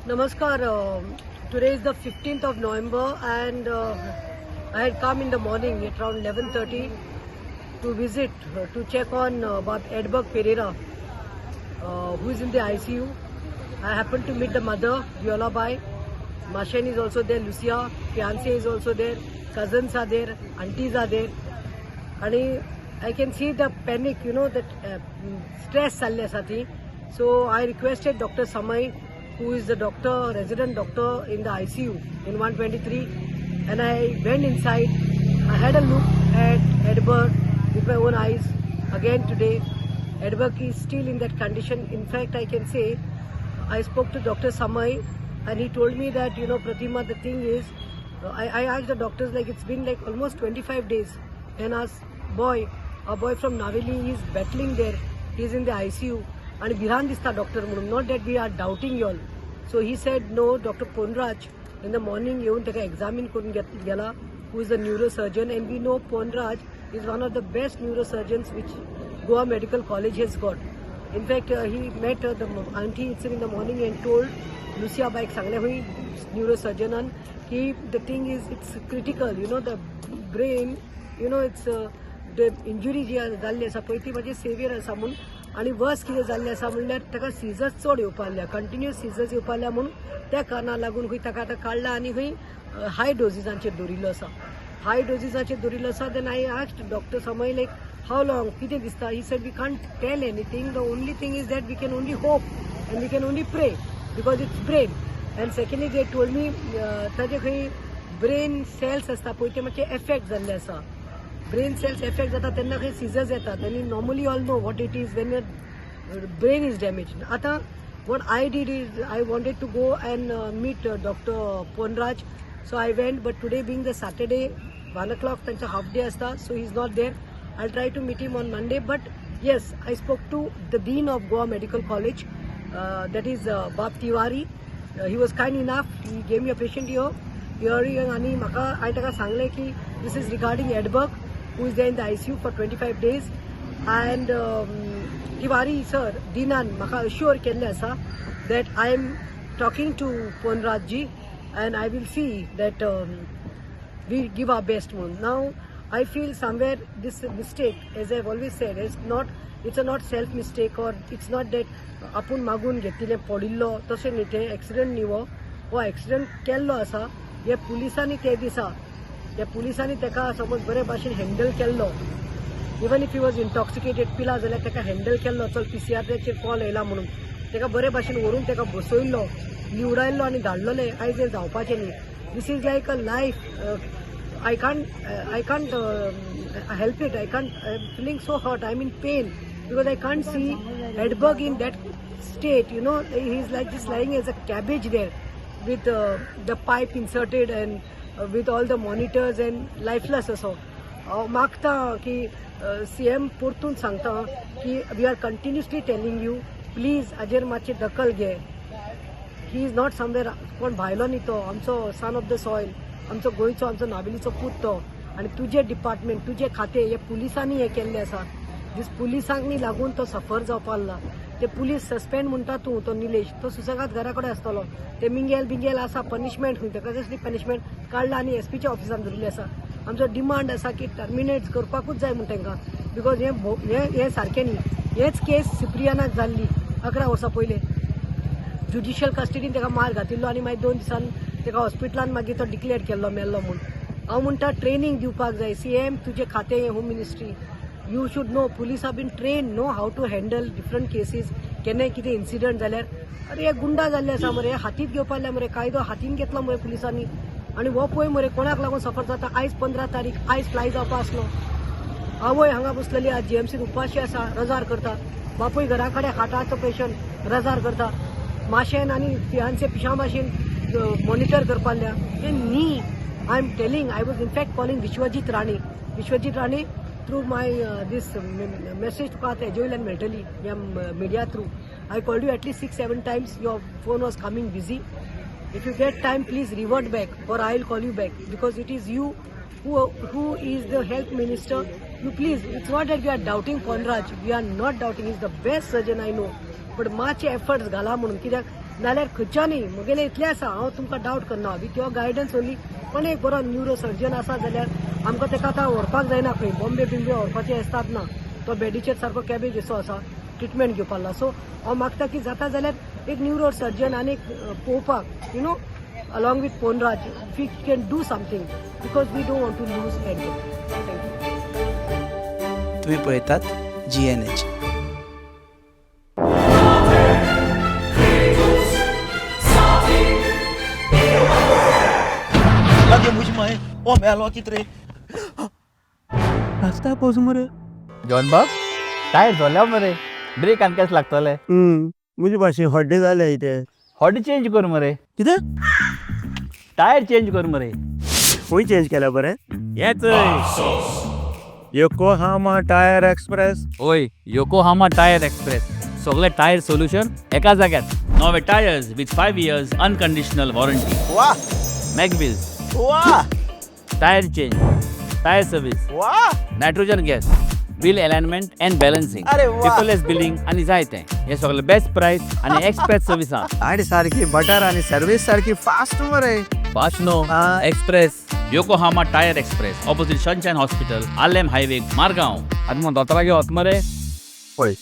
Namaskar. Today is the 15th of November and I had come in the morning at around 11:30 to visit, to check on Bob Edberg Pereira, who is in the ICU. I happened to meet the mother, Viola Bai. Mashen is also there, Lucia, fiance is also there, cousins are there, aunties are there. And I can see the panic, that stress challi. So I requested Dr. Samay, who is the doctor, resident doctor in the ICU in 123, and I went inside. I had a look at Edberg with my own eyes again today. Edberg is still in that condition. In fact, I can say I spoke to Dr. Samay and he told me that, Pratima, the thing is, I asked the doctors, it's been almost 25 days, and our boy from Naveli is battling there. He's in the ICU. And Biran dista doctor, not that we are doubting you all. So he said, no, Dr. Ponraj, in the morning, yeun taka examine kurun gela, who is a neurosurgeon, and we know Ponraj is one of the best neurosurgeons which Goa Medical College has got. In fact, he met the auntie itself in the morning and told Lucia Baik sangle hui neurosurgeon and the thing is, it's critical, the brain, it's the injury ji झाल्ली आसा पळय ती मातशी saviour आसा म्हूण आनी वर्स कितें जाल्लें आसा म्हणल्यार ताका सिजर्स चड येवपाल्ल्या कंटिन्युअस सिजर्स येवपाल्ल्या म्हणून त्या कारणाक लागून खंय ताका आतां काडला आनी खंय हाय डोजीसांचेर दवरिल्लो आसा. हाय डोजीसांचेर दवरिल्लो आसा. देन आय आस्क्ड डॉक्टर समय हाव लॉंग कितें दिसता. He said we can't tell anything. The only thing is that we can only hope and we can only pray because it's brain. And secondly they told me ताजे खंय brain cells आसता पळय ते मातशे effect जाल्ले आसा. Brain cells affect जाता तेन्ना खंय seizures येतात and normally all know what it is when your brain is damaged. Ata what I did is I wanted to go and meet Dr. Ponraj. So I went, but today being the Saturday 1 o'clock त्यांचा half day असता, so he's not there. I'll try to meet him on Monday. But yes, I spoke to the dean of Goa Medical College, that is Bab Tiwari. He was kind enough. He gave me a patient here आणि म्हाका हांवें ताका सांगलें की this is regarding Edberg, who is there in the ICU for 25 days. And Tiwari sir, Dinan, maka assure kelle asa that I am talking to Ponraj ji and I will see that we give our best one. Now, I feel somewhere this mistake, as I have always said, it's a not self mistake, or it's not that apun magun घेतिले पडिल्लो तशें न्ही तें accident न्ही हो accident केल्लो आसा. हे पुलिसांनी ते दिसा त्या पुलिसांनी ताका समज बरे भाशेन हँडल केल्लो, even if he was intoxicated पिला जाल्यार ताका हँडल केल्लो, चल PCRचेर कॉल येयला म्हणून ताका बरे भाशेन व्हरून ताका बसयल्लो, निवडायल्लो आनी धाडलोले. आयज हें जावपाचें न्ही. This is like a life. I can't help it. I'm feeling so hurt. I'm in pain because I can't see Edberg in that state. He's like just lying as a cabbage there with the pipe inserted and with all the monitors and lifeless also. मागता की CM परतून सांगता की we are continuously telling you, please हाजेर मातशी दखल घे. He is not somewhere कोण भायलो न्ही तो, आमचो सन ऑफ द सॉयल, आमचो गोंयचो, आमचो नावेलीचो पूत तो. आनी तुजे डिपार्टमेंट, तुजे खातें हे पुलिसांनी हें केल्लें आसा. दिस पुलिसांनी लागून तो सफर जावपा लागला. ते पुलीस सस्पेंड म्हणटा तूं, तो निलेश, तो सुसेगाद घरा कडेन आसतलो. ते बिंगेल आसा पनिशमेंट खंय ताका कसली पनिशमेंट काडला आनी SPच्या ऑफिसान दवरिल्ली आसा. आमचो डिमांड आसा की टर्मिनेट करपाकूच जाय म्हण तांकां, बिकॉज हें सारकें न्ही. हेच केस सिप्रियानाक जाल्ली 11 वर्सां पयलीं. ज्युडिशियल कस्टडीन ताका मार घातिल्लो आनी मागीर 2 दिसान ताका हॉस्पिटलान मागीर तो डिक्लेअर केल्लो मेल्लो म्हूण. हांव म्हणटा ट्रेनिंग दिवपाक जाय. CM तुजें खातें हें home ministry, you should know, police have been trained, know how to handle different cases. केन्नाय कितें इन्सिडंट जाल्यार अरे हे गुंडा जाल्ले आसा मरे, हातीत घेवपाले मरे, कायदो हातीन घेतलो मरे पुलिसांनी. आनी हो पळय मरे कोणाक लागून सफर जाता. आयज 15 तारीख, आयज फ्लाय जावपा आसलो. आवय हांगा बसलेली आज GMCन उपाशी आसा, रजार करता. बापूय घरा कडेन हार्टाचो पेशंट रजार करता. माशेन आनी फियांचे पिशा भाशेन मॉनिटर करपाल्या. हें न्ही. I am telling, I was in fact calling Vishwajit Rane through my this message तुका आतां हेजे वयल्यान मेळटली ह्या media through. I called you at least 6-7 times. Your phone was coming busy. If you get time, please revert back, or I'll call you back, because it is you who is the health minister. You please, it's not that we are doubting Ponraj. We are not doubting. He's the best surgeon I know. But मातशे efforts घाला म्हणून, कित्याक नाल्यार खंयच्यानी मुगेले इतलें आसा हांव तुमकां doubt करना विथ युअर गायडन्स ओन्ली पण एक बरो न्युरो सर्जन आसा जाल्यार आमकां ताका आतां व्हरपाक जायना खंय बॉम्बे बिम्बे व्हरपाचें येतात ना तो बेडीचेर सारको कॅबेज असो आसा ट्रिटमेंट घेवपाक लागला सो हांव मागता की जाता जाल्यार एक न्युरो सर्जन आनी पळोवपाक you know along with Ponraj we can do something because we don't want to lose Edberg. तुम्ही पळयतात GNH. Lagi muji mai. Oh, me alo aqui tre. रस्ता पोज मरे. जॉन बाब टायर झाल्या मरे ब्रेक आनी केस लागतले मुझे भाशेन हड्डे जाले इथे हॉडी चेंज कर मरे कितें टायर चेंज कर मरे खंय चेंज केल्या बरें येच योकोहामा टायर एक्सप्रेस ओय योकोहामा टायर एक्सप्रेस सगळे टायर सोल्युशन एका जाग्यार नवे tyres with 5 years unconditional warranty Wah, mag wheels wah, tyre change tyre service wah. Nitrogen gas bill alignment and balancing अरे वा. पेपरलेस बिलिंग आनी जायते हे सगळे बेस्ट प्राइस आनी एक्सप्रेस सर्विस आहा गाडी सारखी बटर आणि सर्व्हिस सारखी फास्ट मरे. फास्ट नो express Yokohama tyre express opposite Sunshine Hospital Alem highway Margao आनी मग दोतोरा घेवत मरे पळय